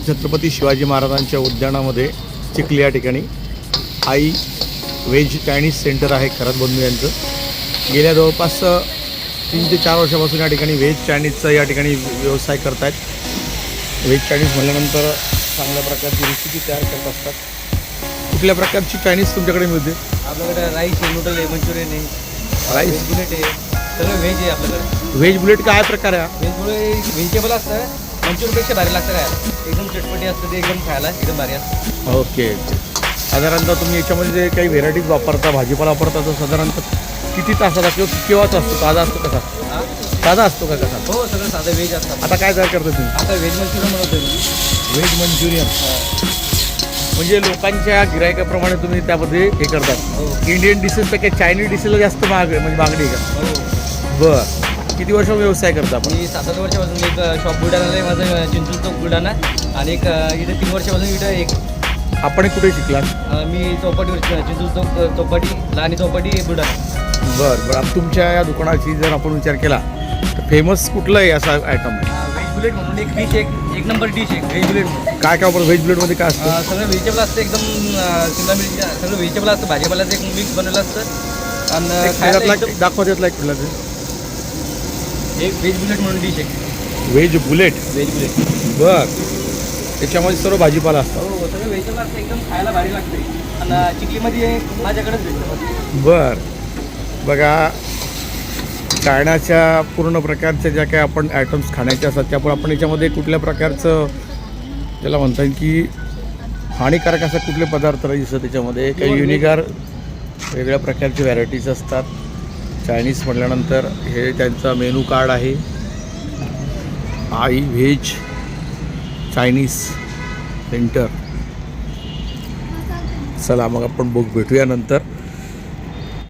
छत्रपती शिवाजी महाराजांच्या उद्यानामध्ये चिखली या ठिकाणी आई व्हेज चायनीज सेंटर आहे खरात बंधू यांचं. गेल्या जवळपास 3 ते 4 वर्षापासून या ठिकाणी व्हेज चायनीजचा या ठिकाणी व्यवसाय करत आहेत. व्हेज चायनीज म्हटल्यानंतर चांगल्या प्रकारची रेसिपी तयार करत असतात. कुठल्या प्रकारची चायनीज तुमच्याकडे मिळते? आपल्याकडे राईस आहे, नूडल आहे, मंचुरियन आहे, राईस बुलेट आहे, सगळं व्हेज आहे आपल्याकडे. व्हेज बुलेट काय प्रकार आहे? व्हेज बुलेट व्हेजिटेबल असतं, मंचुरियनपेक्षा भारी लागतं काय, एकदम चटपटी असतं ते, एकदम खायला एकदम भारी असतं. ओके. साधारणतः तुम्ही याच्यामध्ये जे काही व्हेरायटीज वापरता, भाजीपाला वापरता, तो साधारणतः किती तासाचा किंवा केव्हाचा असतो? ताजा असतो कसा? ताजा असतो का कसा? हो, सगळं साधं व्हेज असतं. आता काय तयार करता तुम्ही? आता व्हेज मंचुरियन बनवतो मी. व्हेज मंचुरियन म्हणजे लोकांच्या गिरायकाप्रमाणे तुम्ही त्यामध्ये हे करतात. हो. इंडियन डिशेसपेक्षा चायनीज डिशेसला जास्त म्हणजे मागणी आहे का? हो, बरं. किती वर्ष व्यवसाय करता आपण? मी 7-8 वर्षापासून एक शॉप बुलढाणाला आहे माझं, चिंचोली चौक बुलढाणा, आणि एक इथे 3 वर्षापासून इथं एक आपण कुठे शिकलात? मी चौपाटीवर चिंचोली चौक चौपाटी, लहानी चौपाटी बुलढाणा. बरं बरं. आता तुमच्या या दुकानाची जर आपण विचार केला तर फेमस कुठलं आहे असा आयटम आहे? व्हेज बुलेट म्हणून एक डिश, एक नंबर डिश आहे व्हेज बुलेट म्हणून. काय काय वापरतो व्हेज बुलेटमध्ये? काय असतं? सगळं व्हेजिटेबल असतं, एकदम शिमला मिरची सगळं व्हेजिटेबल असतं, भाजीपाल्याचं एक मिक्स बनवलं असतं. आणि खायला त्यातला एकदम दाखवा, त्यातला एक कुठला ते एक व्हेज बुलेट म्हणून डिश आहे. Veg bullet. Veg bullet. बरं. त्याच्यामध्ये सर्व भाजीपाला असतात. हो, सगळं व्हेजिटेबल असतं, एकदम खायला भारी लागते. आणि चिखलीमध्ये माझ्याकडेच भेटतं. बरं. बघा, चायनाच्या पूर्ण प्रकारच्या ज्या काही आपण आयटम्स खाण्याचे असतात त्यामुळे आपण याच्यामध्ये कुठल्या प्रकारचं त्याला म्हणता येईल की हानिकारक असा कुठले पदार्थ दिसतात त्याच्यामध्ये? काही युनिकार वेगळ्या प्रकारचे व्हॅरायटीज असतात. चायनीज म्हटल्यानंतर हे त्यांचा मेनू कार्ड आहे, आई व्हेज चायनीज सेंटर. चला मग आपण भेटूया नंतर.